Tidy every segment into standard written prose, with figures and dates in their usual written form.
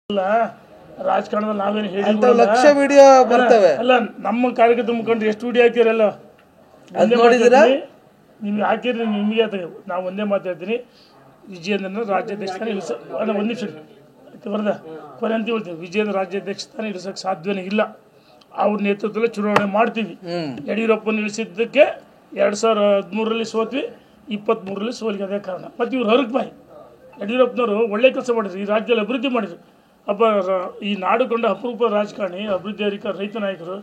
ರಾಜಕಾರಣದಲ್ಲಿ ನಾವೇನು ಹೇಳಿ ಲಕ್ಷ ವಿಡಿಯೋ ಬರ್ತವೆ ಅಲ್ಲ ನಮ್ಮ ಕಾರ್ಯಕರ್ತರ ಮುಖಂಡರು ಎಷ್ಟು ವಿಡಿಯೋ ಹಾಕಿರಲ್ಲ ನಿಮ್ಗೆ ಹಾಕಿದ್ರೆ ನಿಮಗೆ ನಾವು ಒಂದೇ ಮಾತಾಡ್ತೀನಿ ವಿಜಯೇಂದ್ರನ ರಾಜ್ಯಾಧ್ಯಕ್ಷ ಸ್ಥಾನ ಒಂದು ನಿಮಿಷ ಬರದ ಕೊನೆ ಅಂತ ಹೇಳ್ತೀವಿ ವಿಜಯೇಂದ್ರ ರಾಜ್ಯಾಧ್ಯಕ್ಷ ಸ್ಥಾನ ಇಳಿಸೋಕೆ ಸಾಧ್ಯವೇ ಇಲ್ಲ ಅವ್ರ ನೇತೃತ್ವದಲ್ಲಿ ಚುನಾವಣೆ ಮಾಡ್ತೀವಿ ಯಡಿಯೂರಪ್ಪ ನಿಲ್ಲಿಸಿದ್ದಕ್ಕೆ 2013ರಲ್ಲಿ ಸೋತ್ವಿ 23ರಲ್ಲಿ ಸೋಲಿಗೆ ಅದೇ ಕಾರಣ ಮತ್ತು ಇವ್ರು ಹರಕ್ ಬಾಯಿ ಯಡಿಯೂರಪ್ಪನವರು ಒಳ್ಳೆ ಕೆಲಸ ಮಾಡಿದ್ರು ಈ ರಾಜ್ಯದಲ್ಲಿ ಅಭಿವೃದ್ಧಿ ಮಾಡಿದ್ರು ಈ ನಾಡು ಕಂಡ ಅಪರೂಪ ರಾಜಕಾರಣಿ ಅಭಿವೃದ್ಧಿ ಅಧಿಕಾರಿ ರೈತ ನಾಯಕರು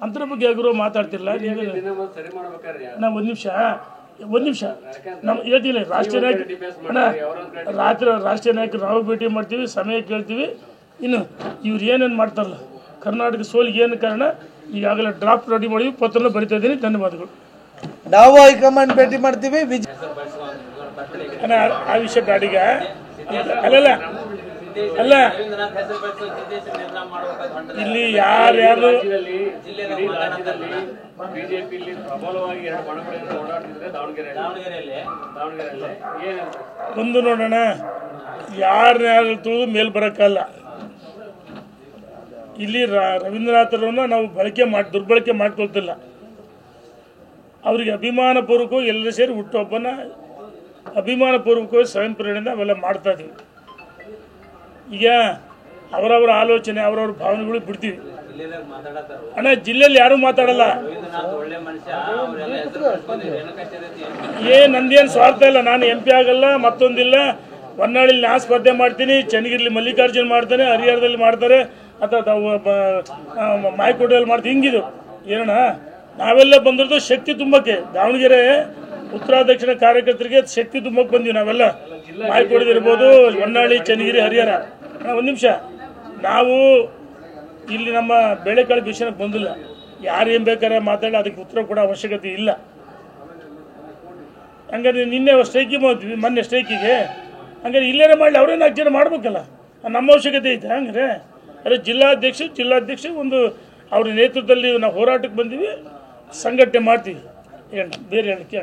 ಅಂತರ ಬಗ್ಗೆ ಯಾರು ಮಾತಾಡ್ತಿರಲ್ಲ ನಾವು ಒಂದು ನಿಮಿಷ ನಮ್ಮ ಹೇಳ್ತೀನಿ ರಾಷ್ಟ್ರೀಯ ನಾಯಕ ರಾಷ್ಟ್ರೀಯ ನಾಯಕರು ನಾವು ಭೇಟಿ ಮಾಡ್ತೀವಿ ಸಮಯ ಕೇಳ್ತೀವಿ ಇನ್ನು ಇವ್ರು ಏನೇನು ಮಾಡ್ತಾರಲ್ಲ ಕರ್ನಾಟಕ ಸೋಲಿಗೆ ಏನು ಕಾರಣ ಈಗಾಗಲೇ ಡ್ರಾಫ್ಟ್ ರೆಡಿ ಮಾಡಿ ಪತ್ರನ ಬರಿತಾ ಇದ್ದೀನಿ ಧನ್ಯವಾದಗಳು ನಾವು ಹೈಕಮಾಂಡ್ ಭೇಟಿ ಮಾಡ್ತೀವಿ ಆ ವಿಷಯ ಗಾಡಿಗ ಅಲ್ಲ ಅಲ್ಲ ಇಲ್ಲಿ ಯಾರ್ಯಾರು ಒಂದು ನೋಡೋಣ ಯಾರ್ಯಾರು ತುಳಿದು ಮೇಲ್ ಬರೋಕ್ಕಲ್ಲ ಇಲ್ಲಿ ರವೀಂದ್ರನಾಥರನ್ನ ನಾವು ದುರ್ಬಳಕೆ ಮಾಡ್ಕೊಳ್ತಿಲ್ಲ ಅವರಿಗೆ ಅಭಿಮಾನಪೂರ್ವಕವಾಗಿ ಎಲ್ಲರೂ ಸೇರಿ ಹುಟ್ಟುಹಬ್ಬನ ಅಭಿಮಾನಪೂರ್ವಕವಾಗಿ ಸ್ವಯಂ ಪ್ರೇರಣೆಯಿಂದ ಅವೆಲ್ಲ ಮಾಡ್ತಾ ಇದೀವಿ ಈಗ ಅವರವರ ಆಲೋಚನೆ ಅವರವ್ರ ಭಾವನೆಗಳು ಬಿಡ್ತೀವಿ ಅಣ್ಣ ಜಿಲ್ಲೆಯಲ್ಲಿ ಯಾರು ಮಾತಾಡಲ್ಲ ನಂದೇನು ಸ್ವಾರ್ಥ ಇಲ್ಲ ನಾನು MP ಆಗಲ್ಲ ಮತ್ತೊಂದಿಲ್ಲ ಹೊನ್ನಾಳಿಲಿ ನಾ ಸ್ಪರ್ಧೆ ಮಾಡ್ತೀನಿ ಚನ್ನಗಿರಿಲಿ ಮಲ್ಲಿಕಾರ್ಜುನ್ ಮಾಡ್ತಾನೆ ಹರಿಹರದಲ್ಲಿ ಮಾಡ್ತಾರೆ ಅಥವಾ ಮಾಯಕೋಟೆಯಲ್ಲಿ ಮಾಡ್ತೀವಿ ಹಿಂಗಿದು ಏನಣ್ಣ ನಾವೆಲ್ಲ ಬಂದಿರೋದು ಶಕ್ತಿ ತುಂಬಕ್ಕೆ ದಾವಣಗೆರೆ ಉತ್ತರ ದಕ್ಷಿಣ ಕಾರ್ಯಕರ್ತರಿಗೆ ಶಕ್ತಿ ತುಂಬಕ್ಕೆ ಬಂದೀವಿ ನಾವೆಲ್ಲ ಮಾಯಕೋಟೆದಿರ್ಬೋದು ಹೊನ್ನಾಳಿ ಚನ್ನಗಿರಿ ಹರಿಹರ ಒಂದು ನಿಮಿಷ ನಾವು ಇಲ್ಲಿ ನಮ್ಮ ಬೆಳೆಕಾಳು ವಿಷಯಕ್ಕೆ ಬಂದಿಲ್ಲ ಯಾರು ಏನು ಬೇಕಾದ್ರೆ ಮಾತಾಡಿ ಅದಕ್ಕೆ ಉತ್ತರ ಕೊಡೋ ಅವಶ್ಯಕತೆ ಇಲ್ಲ ಹಂಗಾದ್ರೆ ನಿನ್ನೆ ಸ್ಟ್ರೈಕಿಗೆ ಮಾಡ್ತೀವಿ ಮೊನ್ನೆ ಸ್ಟ್ರೈಕಿಗೆ ಹಂಗಾರೆ ಇಲ್ಲೇನೇ ಮಾಡಲಿ ಅವರೇ 4 ಜನ ಮಾಡ್ಬೇಕಲ್ಲ ನಮ್ಮ ಅವಶ್ಯಕತೆ ಐತೆ ಹಂಗಾರೆ ಅದೇ ಜಿಲ್ಲಾಧ್ಯಕ್ಷ ಒಂದು ಅವ್ರ ನೇತೃತ್ವದಲ್ಲಿ ನಾವು ಹೋರಾಟಕ್ಕೆ ಬಂದೀವಿ ಸಂಘಟನೆ ಮಾಡ್ತೀವಿ ಬೇರೆ ಹೇಳಕ್ಕೆ